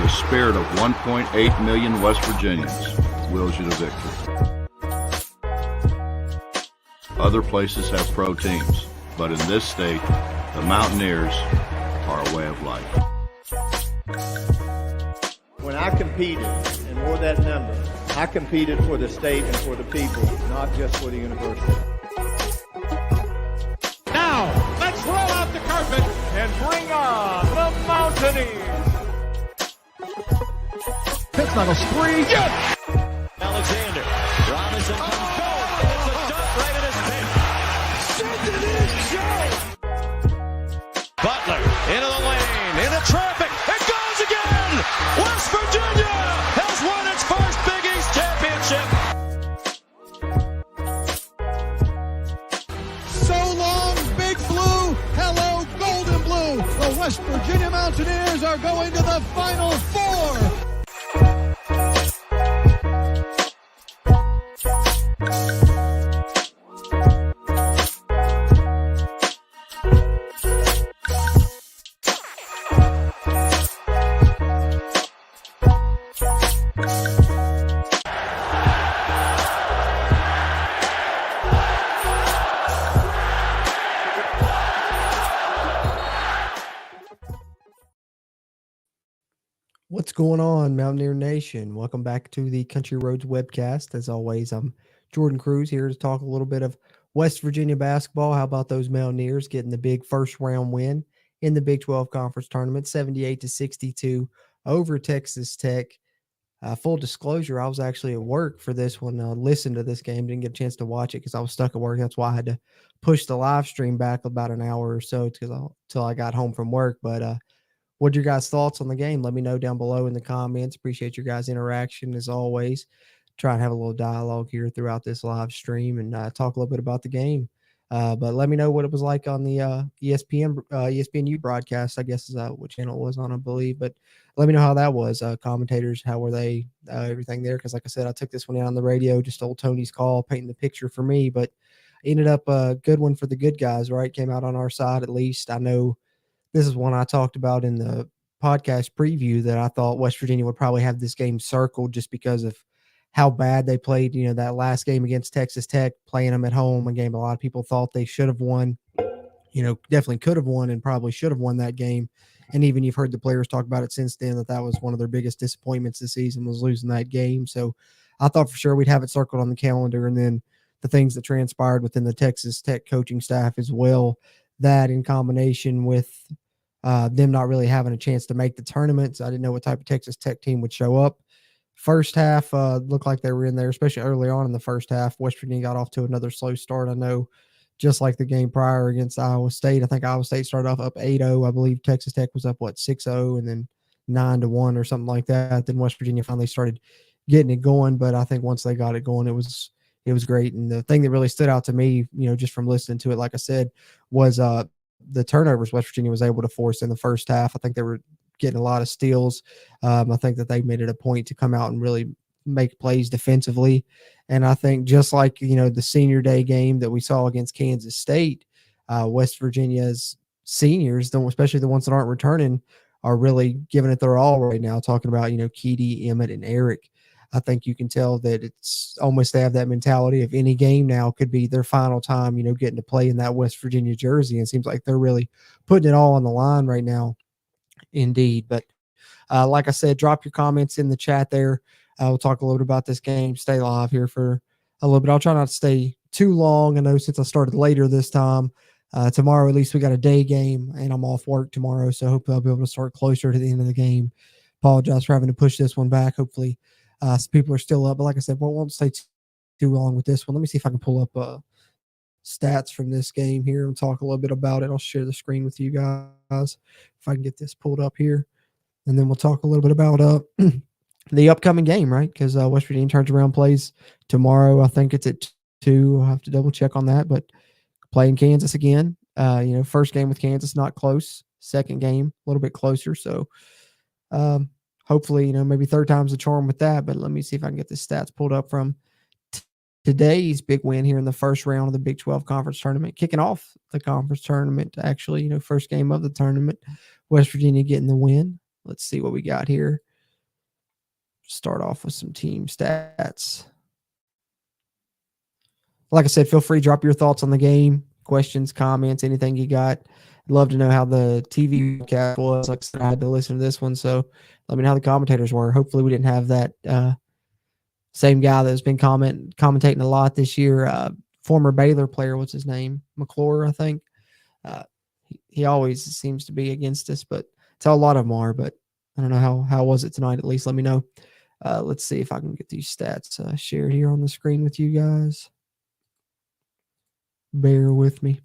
the spirit of 1.8 million West Virginians wills you to victory. Other places have pro teams, but in this state, the Mountaineers are a way of life. When I competed and wore that number, I competed for the state and for the people, not just for the university. Now, let's roll out the carpet and bring on the Mountaineers. Pitts on a spree. Yes! Alexander. Robinson comes goal. It's a dunk right at his pin. Sends it in, Joe. Butler into the lane, into traffic. It goes again. West Virginia has won its first Big East championship. So long, Big Blue. Hello, Golden Blue. The West Virginia Mountaineers are going to the Final Four. What's going on, Mountaineer Nation? Welcome back to the Country Roads webcast. As always, I'm Jordan Cruz here to talk a little bit of West Virginia basketball. How about those Mountaineers getting the big first round win in the Big 12 Conference Tournament, 78-62 over Texas Tech. Full disclosure, I was actually at work for this one. I listened to this game, didn't get a chance to watch it because I was stuck at work. That's why I had to push the live stream back about an hour or so till I got home from work. But what are your guys' thoughts on the game? Let me know down below in the comments. Appreciate your guys' interaction as always. Try and have a little dialogue here throughout this live stream and talk a little bit about the game. But let me know what it was like on the ESPNU broadcast, I guess is what channel it was on, I believe. But let me know how that was. Commentators, how were they? Everything there. Because like I said, I took this one out on the radio, just old Tony's call, painting the picture for me. But ended up a good one for the good guys, right? Came out on our side at least. I know this is one I talked about in the podcast preview that I thought West Virginia would probably have this game circled just because of how bad they played, that last game against Texas Tech, playing them at home, a game a lot of people thought they should have won, definitely could have won and probably should have won that game. And even you've heard the players talk about it since then, that was one of their biggest disappointments this season, was losing that game. So I thought for sure we'd have it circled on the calendar. And then the things that transpired within the Texas Tech coaching staff as well, that in combination with them not really having a chance to make the tournament. So I didn't know what type of Texas Tech team would show up. First half looked like they were in there, especially early on in the first half. West Virginia got off to another slow start. I know just like the game prior against Iowa State. I think Iowa State started off up 8-0. I believe Texas Tech was up, 6-0 and then 9-1 or something like that. Then West Virginia finally started getting it going. But I think once they got it going, it was great. And the thing that really stood out to me, just from listening to it, like I said, was the turnovers West Virginia was able to force in the first half. I think they were getting a lot of steals. I think that they made it a point to come out and really make plays defensively. And I think just like, the senior day game that we saw against Kansas State, West Virginia's seniors, especially the ones that aren't returning, are really giving it their all right now, talking about, Keedy, Emmett, and Eric. I think you can tell that it's almost they have that mentality of any game now could be their final time, getting to play in that West Virginia jersey. And it seems like they're really putting it all on the line right now. Indeed. But like I said, drop your comments in the chat there. We'll talk a little bit about this game. Stay live here for a little bit. I'll try not to stay too long. I know since I started later this time, tomorrow at least we got a day game and I'm off work tomorrow. So hopefully I'll be able to start closer to the end of the game. Apologize for having to push this one back. Hopefully some people are still up. But like I said, we won't stay too long with this one. Let me see if I can pull up stats from this game here and talk a little bit about it. I'll share the screen with you guys if I can get this pulled up here. And then we'll talk a little bit about the upcoming game, right? Because West Virginia turns around, plays tomorrow. I think it's at 2. I'll have to double check on that. But playing Kansas again. First game with Kansas, not close. Second game, a little bit closer. So hopefully, maybe third time's the charm with that. But let me see if I can get the stats pulled up from today's big win here in the first round of the Big 12 Conference Tournament, kicking off the conference tournament. Actually, first game of the tournament, West Virginia getting the win. Let's see what we got here. start off with some team stats. Like I said, feel free to drop your thoughts on the game, questions, comments, anything you got. I'd love to know how the TV cast was. Like I said, I had to listen to this one, so let me know how the commentators were. Hopefully, we didn't have that same guy that's been commentating a lot this year. Former Baylor player, what's his name? McClure, I think. He always seems to be against us, but it's how a lot of them are. But I don't know how was it tonight. At least let me know. Let's see if I can get these stats shared here on the screen with you guys. Bear with me.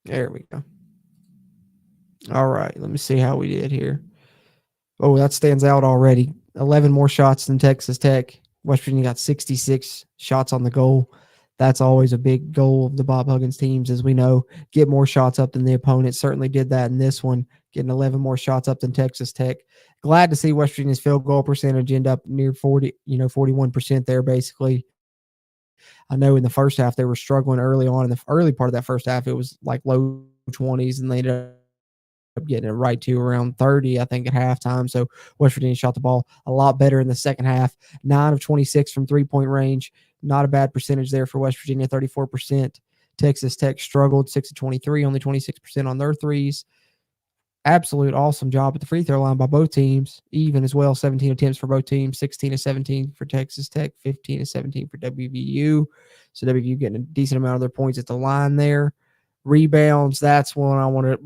There we go. All right, let me see how we did here. Oh, that stands out already. 11 more shots than Texas Tech. West Virginia got 66 shots on the goal. That's always a big goal of the Bob Huggins teams, as we know. Get more shots up than the opponent. Certainly did that in this one, getting 11 more shots up than Texas Tech. Glad to see West Virginia's field goal percentage end up near 41% there, basically. I know in the first half they were struggling early on. In the early part of that first half, it was like low 20s, and they ended up getting it right to around 30, I think, at halftime. So West Virginia shot the ball a lot better in the second half. 9 of 26 from three-point range. Not a bad percentage there for West Virginia, 34%. Texas Tech struggled, 6 of 23, only 26% on their threes. Absolute awesome job at the free throw line by both teams. Even as well, 17 attempts for both teams, 16 of 17 for Texas Tech, 15 of 17 for WVU. So WVU getting a decent amount of their points at the line there. Rebounds, that's one I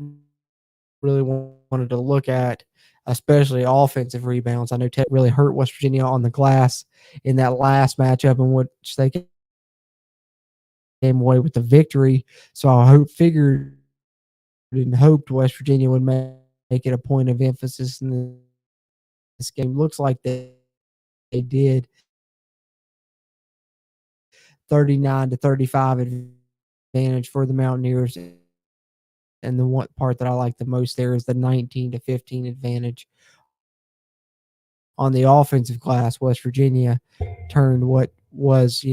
really wanted to look at, especially offensive rebounds. I know Tech really hurt West Virginia on the glass in that last matchup, in which they came away with the victory. So I figured and hoped West Virginia would make it a point of emphasis in this game. Looks like they did. 39-35 advantage for the Mountaineers. And the one part that I like the most there is the 19-15 advantage. On the offensive glass, West Virginia turned what was,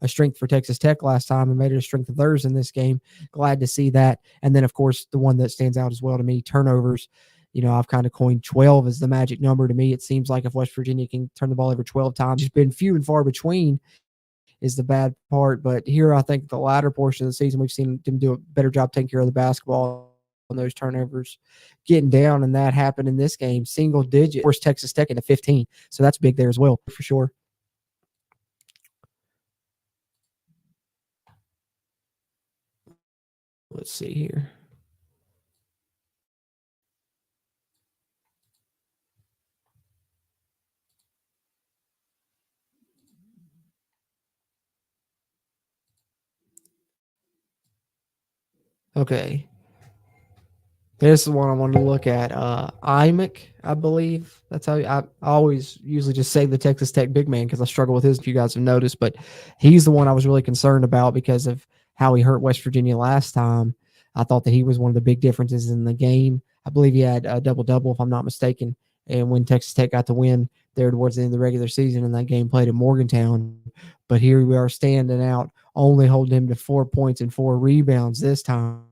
a strength for Texas Tech last time and made it a strength of theirs in this game. Glad to see that. And then, of course, the one that stands out as well to me, turnovers. I've kind of coined 12 as the magic number to me. It seems like if West Virginia can turn the ball over 12 times, it's been few and far between is the bad part. But here, I think the latter portion of the season, we've seen them do a better job taking care of the basketball on those turnovers, getting down, and that happened in this game, single digit. Forced Texas Tech into 15, so that's big there as well, for sure. Let's see here. Okay. This is one I wanted to look at. Imick, I believe. That's how I always usually just say the Texas Tech big man because I struggle with his, if you guys have noticed. But he's the one I was really concerned about because of how he hurt West Virginia last time. I thought that he was one of the big differences in the game. I believe he had a double-double, if I'm not mistaken. And when Texas Tech got the win there towards the end of the regular season in that game played in Morgantown. But here we are standing out, only holding him to 4 points and 4 rebounds this time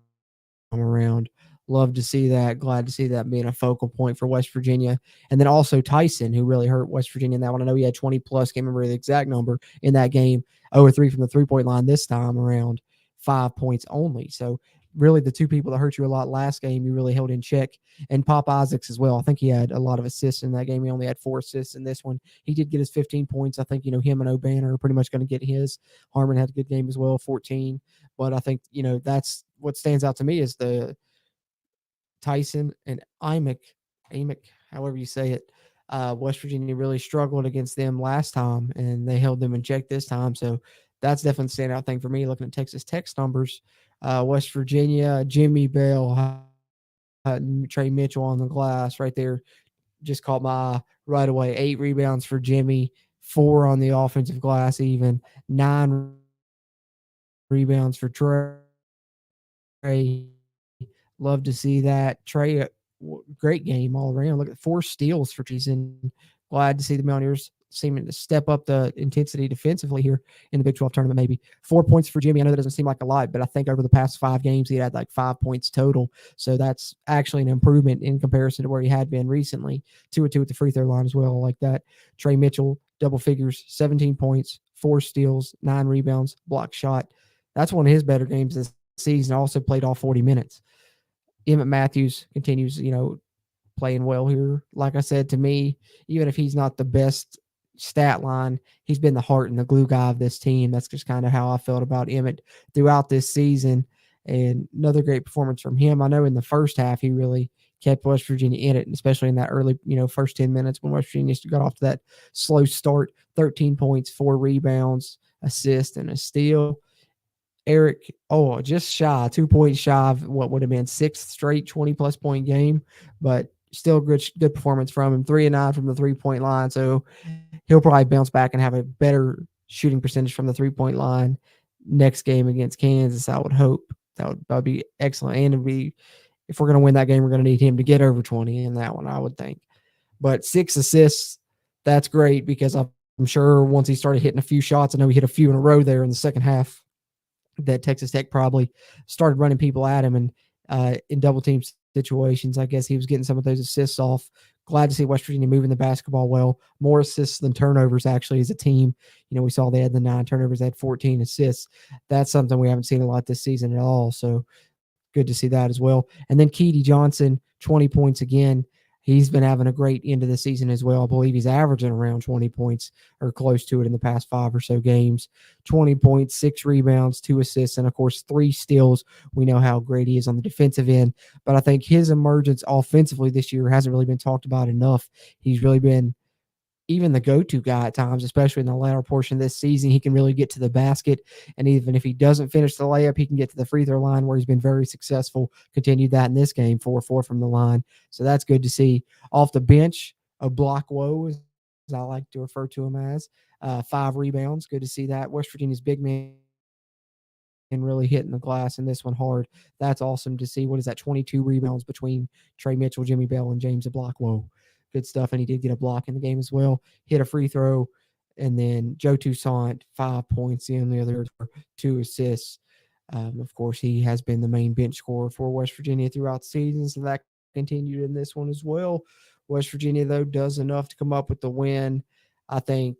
around. Love to see that. Glad to see that being a focal point for West Virginia. And then also Tyson, who really hurt West Virginia in that one. I know he had 20 plus, can't remember the exact number in that game. 0-3 from the three-point line this time around, 5 points only. So really the two people that hurt you a lot last game, you really held in check. And Pop Isaacs as well. I think he had a lot of assists in that game. He only had 4 assists in this one. He did get his 15 points. I think, him and O'Banner are pretty much going to get his. Harmon had a good game as well, 14. But I think, that's what stands out to me is the Tyson and Imick, however you say it. West Virginia really struggled against them last time, and they held them in check this time. So that's definitely the standout thing for me looking at Texas Tech's numbers. West Virginia, Jimmy Bell, Trey Mitchell on the glass right there just caught my eye right away. 8 rebounds for Jimmy, 4 on the offensive glass even, 9 rebounds for Trey. Love to see that. Trey, great game all around. Look at 4 steals for season. Glad to see the Mountaineers seeming to step up the intensity defensively here in the Big 12 tournament. Maybe 4 points for Jimmy. I know that doesn't seem like a lot, but I think over the past 5 games he had like 5 points total. So that's actually an improvement in comparison to where he had been recently. 2 of 2 at the free throw line as well, like that. Trey Mitchell, double figures, 17 points, 4 steals, 9 rebounds, block shot. That's one of his better games this season. Also played all 40 minutes. Emmett Matthews continues, playing well here. Like I said, to me, even if he's not the best stat line, he's been the heart and the glue guy of this team. That's just kind of how I felt about Emmett throughout this season. And another great performance from him. I know in the first half, he really kept West Virginia in it, and especially in that early, first 10 minutes when West Virginia got off to that slow start. 13 points, 4 rebounds, assist, and a steal. Eric, just shy, 2 points shy of what would have been 6th straight 20-plus point game, but still good performance from him. 3 of 9 from the 3-point line, so he'll probably bounce back and have a better shooting percentage from the 3-point line next game against Kansas. I would hope that would be excellent, and it'd be, if we're going to win that game, we're going to need him to get over 20 in that one, I would think. But 6 assists, that's great, because I'm sure once he started hitting a few shots, I know he hit a few in a row there in the second half, that Texas Tech probably started running people at him, and in double team situations, I guess he was getting some of those assists off. Glad to see West Virginia moving the basketball well. More assists than turnovers, actually, as a team. We saw they had the 9 turnovers, they had 14 assists. That's something we haven't seen a lot this season at all, so good to see that as well. And then Keedy Johnson, 20 points again. He's been having a great end of the season as well. I believe he's averaging around 20 points or close to it in the past 5 or so games. 20 points, 6 rebounds, 2 assists, and, of course, 3 steals. We know how great he is on the defensive end. But I think his emergence offensively this year hasn't really been talked about enough. He's really been even the go-to guy at times, especially in the latter portion of this season. He can really get to the basket, and even if he doesn't finish the layup, he can get to the free throw line, where he's been very successful. Continued that in this game, 4-4 from the line. So that's good to see. Off the bench, a block woe, as I like to refer to him as, 5 rebounds. Good to see that. West Virginia's big man and really hitting the glass in this one hard. That's awesome to see. What is that? 22 rebounds between Trey Mitchell, Jimmy Bell, and James Blockwoe. Good stuff. And he did get a block in the game as well. Hit a free throw. And then Joe Toussaint, 5 points in the other, 2 assists. Of course, he has been the main bench scorer for West Virginia throughout the season, so that continued in this one as well. West Virginia, though, does enough to come up with the win. I think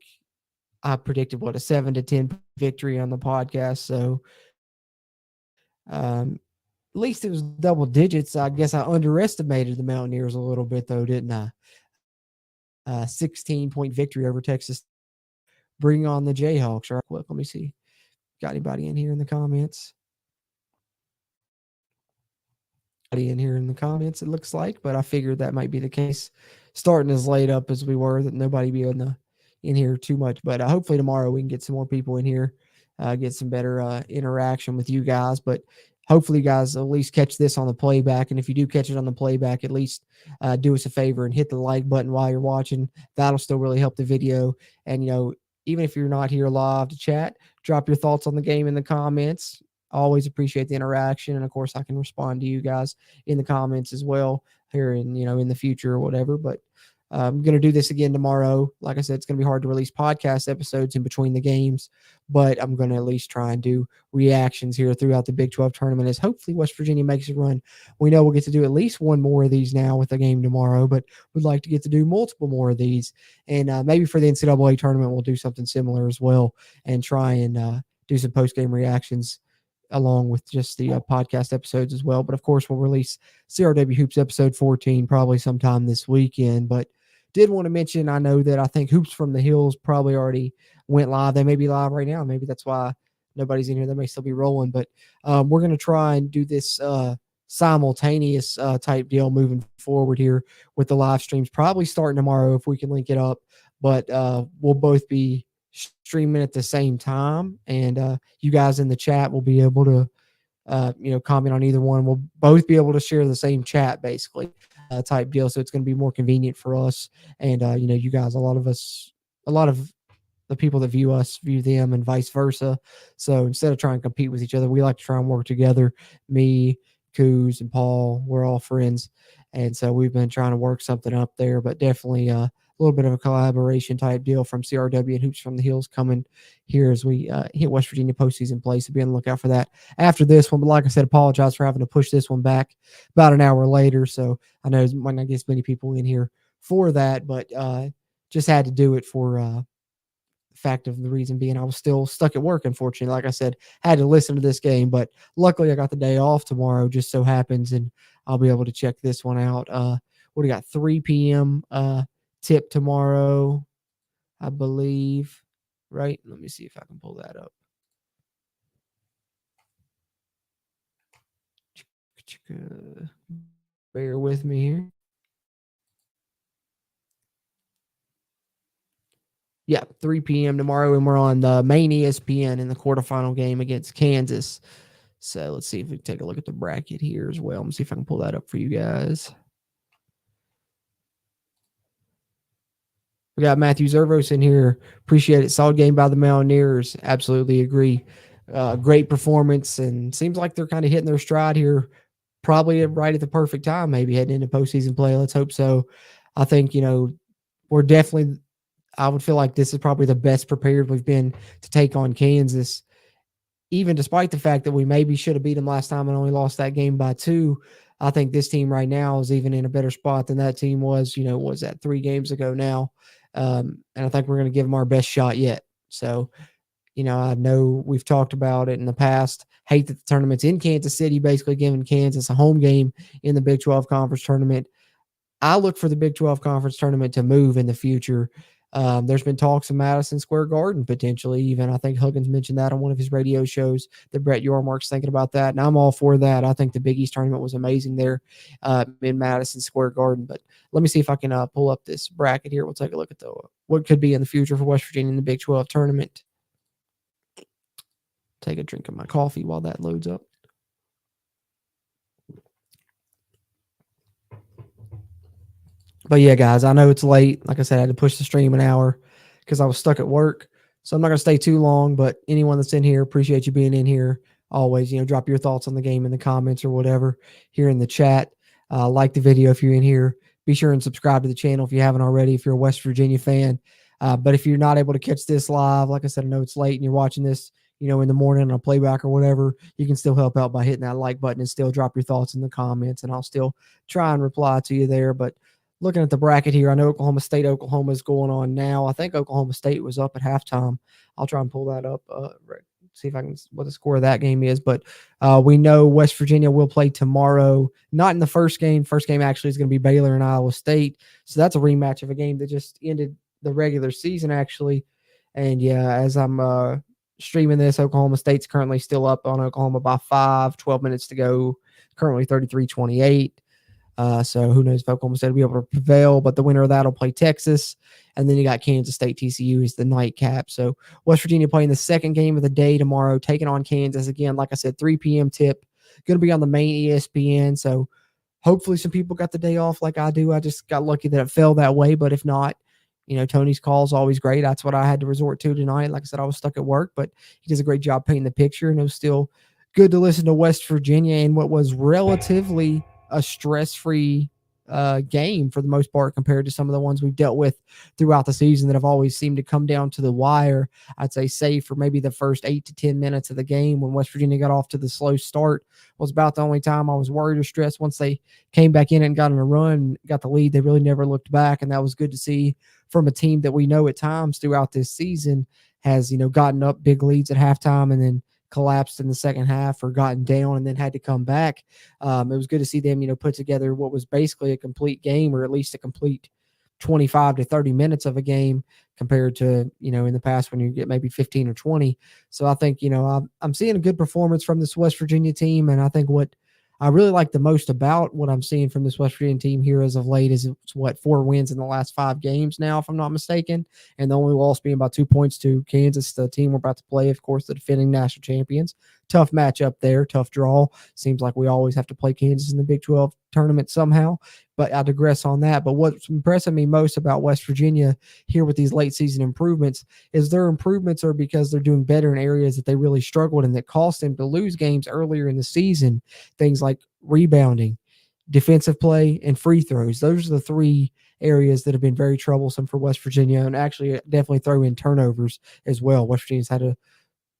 I predicted, a 7-10 victory on the podcast. So at least it was double digits. I guess I underestimated the Mountaineers a little bit, though, didn't I? 16-point victory over Texas. Bring on the Jayhawks. Right quick, let me see. Got anybody in here in the comments? In here in the comments, it looks like, but I figured that might be the case. Starting as late up as we were, that nobody be in here too much. But hopefully tomorrow we can get some more people in here, get some better interaction with you guys. But hopefully you guys at least catch this on the playback. And if you do catch it on the playback, at least do us a favor and hit the like button while you're watching. That'll still really help the video. And, even if you're not here live to chat, drop your thoughts on the game in the comments. Always appreciate the interaction. And of course, I can respond to you guys in the comments as well here in the future or whatever. But I'm going to do this again tomorrow. Like I said, it's going to be hard to release podcast episodes in between the games, but I'm going to at least try and do reactions here throughout the Big 12 tournament as hopefully West Virginia makes a run. We know we'll get to do at least one more of these now with the game tomorrow, but we'd like to get to do multiple more of these. And maybe for the NCAA tournament, we'll do something similar as well and try and do some post-game reactions along with just the podcast episodes as well. But of course, we'll release CRW Hoops episode 14 probably sometime this weekend. But did want to mention, I know that I think Hoops from the Hills probably already went live. They may be live right now. Maybe that's why nobody's in here. They may still be rolling. But we're going to try and do this simultaneous type deal moving forward here with the live streams, probably starting tomorrow if we can link it up. But we'll both be streaming at the same time, and you guys in the chat will be able to comment on either one. We'll both be able to share the same chat, basically, type deal. So it's going to be more convenient for us, and you guys, a lot of the people that view us view them, and vice versa. So instead of trying to compete with each other, we like to try and work together. Me, Coos, and Paul, we're all friends, and so we've been trying to work something up there. But definitely little bit of a collaboration type deal from CRW and Hoops from the Hills coming here as we hit West Virginia postseason play. So be on the lookout for that after this one. But like I said, apologize for having to push this one back about an hour later. So I know it might not get as many people in here for that, but just had to do it for fact of the reason being I was still stuck at work, unfortunately. Like I said, had to listen to this game, but luckily I got the day off tomorrow, just so happens, and I'll be able to check this one out. What do we got? 3 p.m. Tip tomorrow, I believe, right? Let me see if I can pull that up. Bear with me here. Yeah, 3 p.m. tomorrow, and we're on the main ESPN in the quarterfinal game against Kansas. So let's see if we can take a look at the bracket here as well. Let me see if I can pull that up for you guys. We got Matthew Zervos in here. Appreciate it. Solid game by the Mountaineers. Absolutely agree. Great performance, and seems like they're kind of hitting their stride here, probably right at the perfect time, maybe heading into postseason play. Let's hope so. I think, we're definitely – I would feel like this is probably the best prepared we've been to take on Kansas, even despite the fact that we maybe should have beat them last time and only lost that game by 2. I think this team right now is even in a better spot than that team was, was that 3 games ago now. And I think we're going to give them our best shot yet. So, I know we've talked about it in the past. Hate that the tournament's in Kansas City, basically giving Kansas a home game in the Big 12 Conference Tournament. I look for the Big 12 Conference Tournament to move in the future. There's been talks of Madison Square Garden potentially even. I think Huggins mentioned that on one of his radio shows that Brett Yormark's thinking about that, and I'm all for that. I think the Big East tournament was amazing there in Madison Square Garden. But let me see if I can pull up this bracket here. We'll take a look at what could be in the future for West Virginia in the Big 12 tournament. Take a drink of my coffee while that loads up. But yeah, guys, I know it's late. Like I said, I had to push the stream an hour because I was stuck at work. So I'm not going to stay too long, but anyone that's in here, appreciate you being in here. Always, drop your thoughts on the game in the comments or whatever here in the chat. Like the video if you're in here. Be sure and subscribe to the channel if you haven't already, if you're a West Virginia fan. But if you're not able to catch this live, like I said, I know it's late and you're watching this, in the morning on a playback or whatever, you can still help out by hitting that like button and still drop your thoughts in the comments, and I'll still try and reply to you there. But looking at the bracket here, I know Oklahoma is going on now. I think Oklahoma State was up at halftime. I'll try and pull that up, see if I can what the score of that game is. But we know West Virginia will play tomorrow. Not in the first game. First game actually is going to be Baylor and Iowa State. So that's a rematch of a game that just ended the regular season actually. And yeah, as I'm streaming this, Oklahoma State's currently still up on Oklahoma by 5, 12 minutes to go. Currently 33-28. So who knows if Oklahoma State will be able to prevail, but the winner of that will play Texas. And then you got Kansas State TCU is the nightcap. So West Virginia playing the second game of the day tomorrow, taking on Kansas. Again, like I said, 3 p.m. tip. Going to be on the main ESPN. So hopefully some people got the day off like I do. I just got lucky that it fell that way. But if not, Tony's call is always great. That's what I had to resort to tonight. Like I said, I was stuck at work, but he does a great job painting the picture. And it was still good to listen to West Virginia in what was relatively a stress-free game for the most part compared to some of the ones we've dealt with throughout the season that have always seemed to come down to the wire. I'd say save for maybe the first 8 to 10 minutes of the game when West Virginia got off to the slow start was about the only time I was worried or stressed. Once they came back in and got on a run, got the lead, they really never looked back, and that was good to see from a team that we know at times throughout this season has, gotten up big leads at halftime and then collapsed in the second half or gotten down and then had to come back. It was good to see them, put together what was basically a complete game, or at least a complete 25 to 30 minutes of a game compared to, in the past when you get maybe 15 or 20. So I think, I'm seeing a good performance from this West Virginia team. And I think what I really like the most about what I'm seeing from this West Virginia team here as of late is it's 4 wins in the last 5 games now, if I'm not mistaken. And the only loss being about 2 points to Kansas, the team we're about to play, of course, the defending national champions. Tough matchup there, tough draw. Seems like we always have to play Kansas in the Big 12 tournament somehow. But I digress on that. But what's impressing me most about West Virginia here with these late season improvements is their improvements are because they're doing better in areas that they really struggled and that cost them to lose games earlier in the season. Things like rebounding, defensive play, and free throws. Those are the 3 areas that have been very troublesome for West Virginia, and actually definitely throw in turnovers as well. West Virginia's had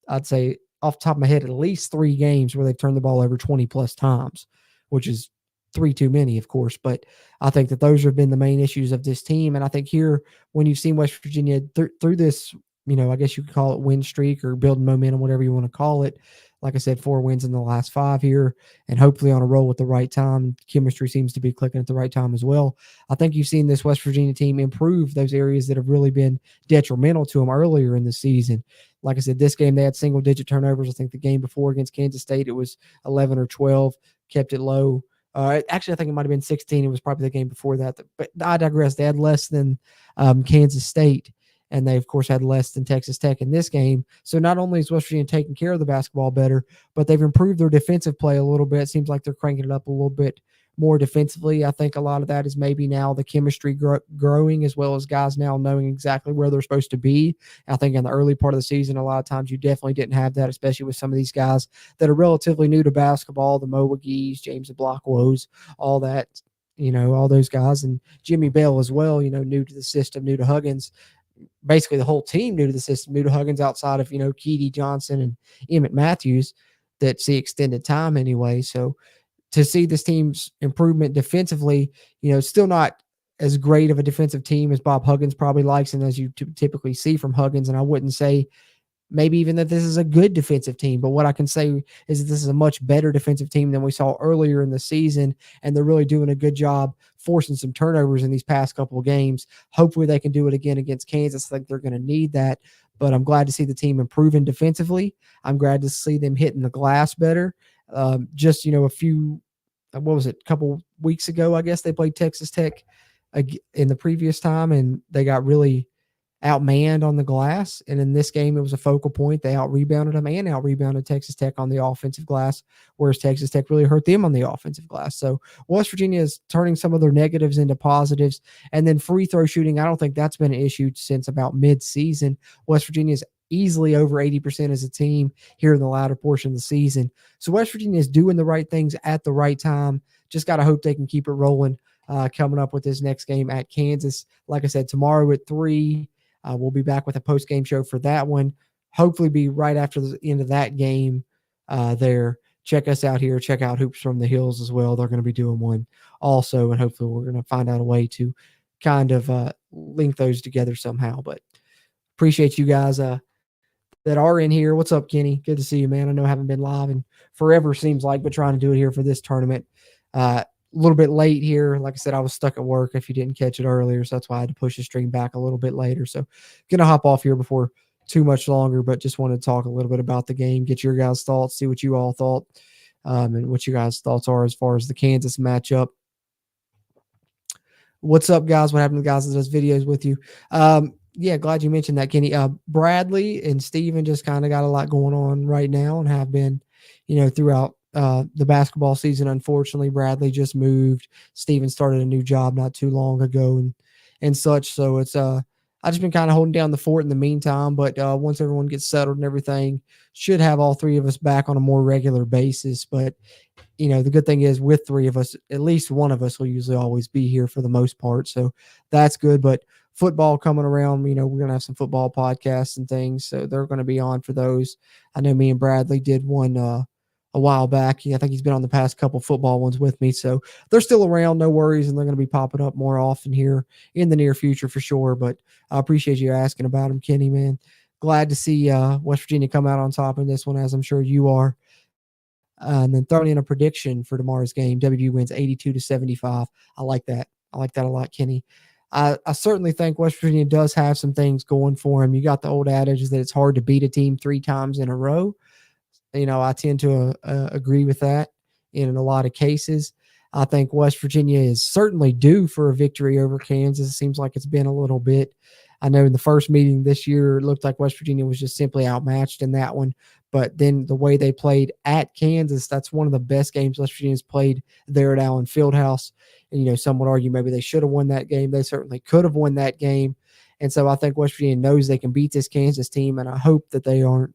I'd say off the top of my head, at least 3 games where they've turned the ball over 20 plus times, which is 3 too many, of course. But I think that those have been the main issues of this team. And I think here, when you've seen West Virginia through this, I guess you could call it win streak or building momentum, whatever you want to call it. Like I said, 4 wins in the last 5 here, and hopefully on a roll at the right time. Chemistry seems to be clicking at the right time as well. I think you've seen this West Virginia team improve those areas that have really been detrimental to them earlier in the season. Like I said, this game they had single-digit turnovers. I think the game before against Kansas State, it was 11 or 12, kept it low. Actually, I think it might have been 16. It was probably the game before that. But I digress. They had less than Kansas State, and they, of course, had less than Texas Tech in this game. So not only is West Virginia taking care of the basketball better, but they've improved their defensive play a little bit. It seems like they're cranking it up a little bit more defensively. I think a lot of that is maybe now the chemistry growing, as well as guys now knowing exactly where they're supposed to be. I think in the early part of the season, a lot of times you definitely didn't have that, especially with some of these guys that are relatively new to basketball, the Mo McGee's, James Blockwoes, all that, all those guys, and Jimmy Bell as well, new to the system, new to Huggins. Basically the whole team new to the system, new to Huggins outside of, Keedy Johnson and Emmett Matthews that see extended time anyway. So to see this team's improvement defensively, still not as great of a defensive team as Bob Huggins probably likes and as you typically see from Huggins. And I wouldn't say maybe even that this is a good defensive team, but what I can say is that this is a much better defensive team than we saw earlier in the season, and they're really doing a good job forcing some turnovers in these past couple of games. Hopefully they can do it again against Kansas. I think they're going to need that, but I'm glad to see the team improving defensively. I'm glad to see them hitting the glass better. Just, a couple weeks ago, I guess they played Texas Tech in the previous time, and they got really outmanned on the glass. And in this game, it was a focal point. They out-rebounded them and out-rebounded Texas Tech on the offensive glass, whereas Texas Tech really hurt them on the offensive glass. So West Virginia is turning some of their negatives into positives. And then free throw shooting, I don't think that's been an issue since about mid-season. West Virginia is easily over 80% as a team here in the latter portion of the season. So West Virginia is doing the right things at the right time. Just got to hope they can keep it rolling coming up with this next game at Kansas. Like I said, tomorrow at 3, we'll be back with a post-game show for that one. Hopefully be right after the end of that game there. Check us out here. Check out Hoops from the Hills as well. They're going to be doing one also, and hopefully we're going to find out a way to kind of link those together somehow. But appreciate you guys that are in here. What's up, Kenny? Good to see you, man. I know I haven't been live in forever, seems like, but trying to do it here for this tournament. A little bit late here. Like I said, I was stuck at work if you didn't catch it earlier, so that's why I had to push the stream back a little bit later. So gonna hop off here before too much longer, but just wanted to talk a little bit about the game, get your guys' thoughts, see what you all thought, and what you guys' thoughts are as far as the Kansas matchup. What's up, guys? What happened to the guys that does videos with you? Yeah, glad you mentioned that, Kenny. Bradley and Steven just kind of got a lot going on right now and have been, throughout the basketball season. Unfortunately, Bradley just moved. Steven started a new job not too long ago and such. So it's I just been kind of holding down the fort in the meantime. But once everyone gets settled and everything, should have all 3 of us back on a more regular basis. But the good thing is with 3 of us, at least one of us will usually always be here for the most part. So that's good. But football coming around, we're going to have some football podcasts and things. So they're going to be on for those. I know me and Bradley did one a while back. I think he's been on the past couple football ones with me. So they're still around, no worries. And they're going to be popping up more often here in the near future for sure. But I appreciate you asking about them, Kenny, man. Glad to see West Virginia come out on top in this one, as I'm sure you are. And then throwing in a prediction for tomorrow's game. WVU wins 82-75. I like that. I like that a lot, Kenny. I certainly think West Virginia does have some things going for him. You got the old adage that it's hard to beat a team 3 times in a row. I tend to agree with that in a lot of cases. I think West Virginia is certainly due for a victory over Kansas. It seems like it's been a little bit. I know in the first meeting this year, it looked like West Virginia was just simply outmatched in that one. But then the way they played at Kansas, that's one of the best games West Virginia's played there at Allen Fieldhouse. And, some would argue maybe they should have won that game. They certainly could have won that game. And so I think West Virginia knows they can beat this Kansas team, and I hope that they aren't,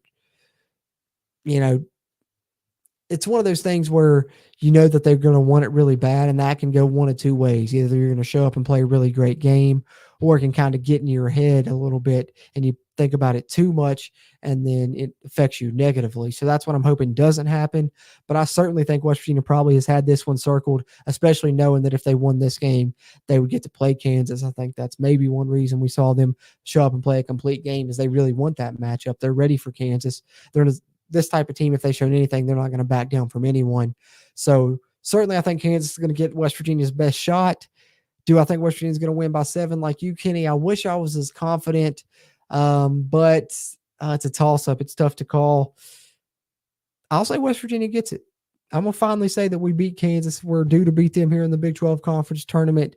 it's one of those things where you know that they're going to want it really bad, and that can go one of two ways. Either you're going to show up and play a really great game, or it can kind of get in your head a little bit and you think about it too much, and then it affects you negatively. So that's what I'm hoping doesn't happen. But I certainly think West Virginia probably has had this one circled, especially knowing that if they won this game, they would get to play Kansas. I think that's maybe one reason we saw them show up and play a complete game, is they really want that matchup. They're ready for Kansas. They're this type of team, if they showed anything, they're not going to back down from anyone. So certainly I think Kansas is going to get West Virginia's best shot. Do I think West Virginia is going to win by 7 like you, Kenny? I wish I was as confident, but it's a toss-up. It's tough to call. I'll say West Virginia gets it. I'm going to finally say that we beat Kansas. We're due to beat them here in the Big 12 Conference Tournament.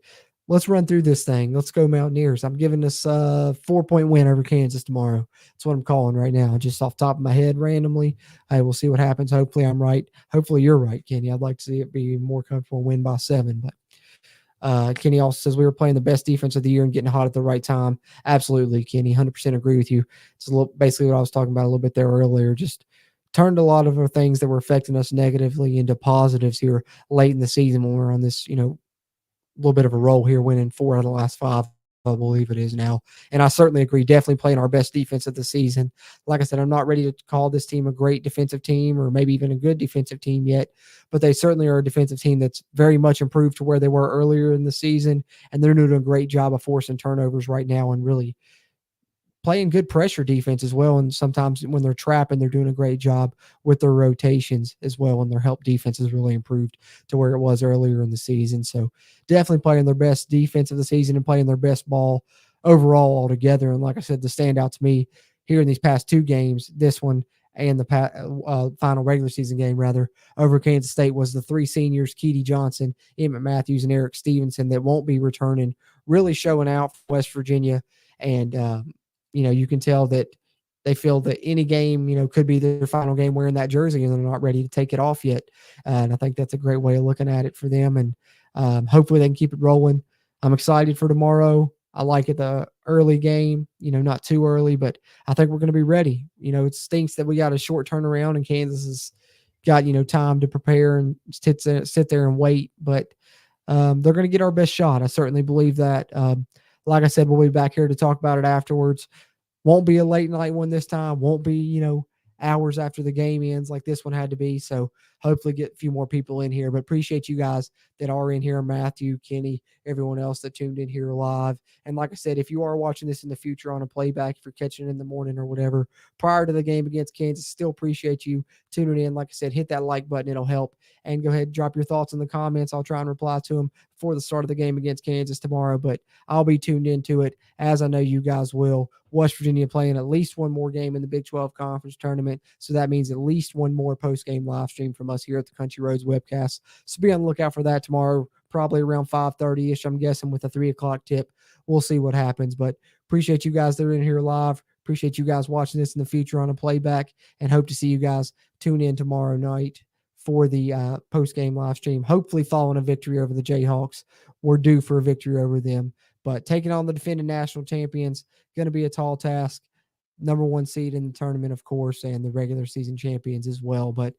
Let's run through this thing. Let's go Mountaineers. I'm giving this a 4-point win over Kansas tomorrow. That's what I'm calling right now, just off the top of my head randomly. Hey, we'll see what happens. Hopefully I'm right. Hopefully you're right, Kenny. I'd like to see it be more comfortable win by 7. But Kenny also says we were playing the best defense of the year and getting hot at the right time. Absolutely, Kenny. 100% agree with you. It's basically what I was talking about a little bit there earlier. Just turned a lot of the things that were affecting us negatively into positives here late in the season when we're on this, little bit of a roll here, winning 4 out of the last 5, I believe it is now. And I certainly agree, definitely playing our best defense of the season. Like I said, I'm not ready to call this team a great defensive team or maybe even a good defensive team yet, but they certainly are a defensive team that's very much improved to where they were earlier in the season, and they're doing a great job of forcing turnovers right now and really playing good pressure defense as well. And sometimes when they're trapping, they're doing a great job with their rotations as well. And their help defense has really improved to where it was earlier in the season. So definitely playing their best defense of the season and playing their best ball overall altogether. And like I said, the standout to me here in these past 2 games, this one and the final regular season game rather, over Kansas State, was the 3 seniors, Keedy Johnson, Emmett Matthews, and Eric Stevenson, that won't be returning, really showing out for West Virginia. And, you can tell that they feel that any game, could be their final game wearing that jersey, and they're not ready to take it off yet. And I think that's a great way of looking at it for them. And hopefully they can keep it rolling. I'm excited for tomorrow. I like it, the early game, not too early, but I think we're going to be ready. It stinks that we got a short turnaround and Kansas has got, time to prepare and sit there and wait. But they're going to get our best shot. I certainly believe that. Like I said, we'll be back here to talk about it afterwards. Won't be a late night one this time. Won't be, hours after the game ends like this one had to be. So hopefully get a few more people in here. But appreciate you guys that are in here, Matthew, Kenny, everyone else that tuned in here live. And like I said, if you are watching this in the future on a playback, if you're catching it in the morning or whatever, prior to the game against Kansas, still appreciate you tuning in. Like I said, hit that like button. It'll help. And go ahead and drop your thoughts in the comments. I'll try and reply to them before the start of the game against Kansas tomorrow. But I'll be tuned into it, as I know you guys will. West Virginia playing at least one more game in the Big 12 Conference Tournament. So that means at least one more post-game live stream from us here at the Country Roads webcast. So be on the lookout for that tomorrow, probably around 5:30-ish, I'm guessing, with a 3 o'clock tip. We'll see what happens. But appreciate you guys that are in here live. Appreciate you guys watching this in the future on a playback, and hope to see you guys tune in tomorrow night for the post-game live stream, hopefully following a victory over the Jayhawks. We're due for a victory over them. But taking on the defending national champions, going to be a tall task. Number 1 seed in the tournament, of course, and the regular season champions as well. But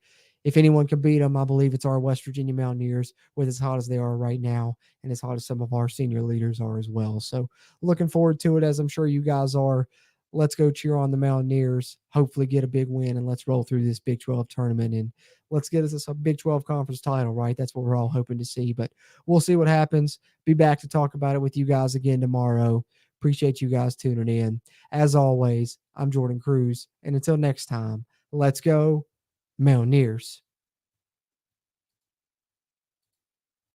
if anyone can beat them, I believe it's our West Virginia Mountaineers, with as hot as they are right now and as hot as some of our senior leaders are as well. So looking forward to it, as I'm sure you guys are. Let's go cheer on the Mountaineers, hopefully get a big win, and let's roll through this Big 12 tournament, and let's get us a Big 12 conference title, right? That's what we're all hoping to see, but we'll see what happens. Be back to talk about it with you guys again tomorrow. Appreciate you guys tuning in. As always, I'm Jordan Cruz, and until next time, let's go Mountaineers.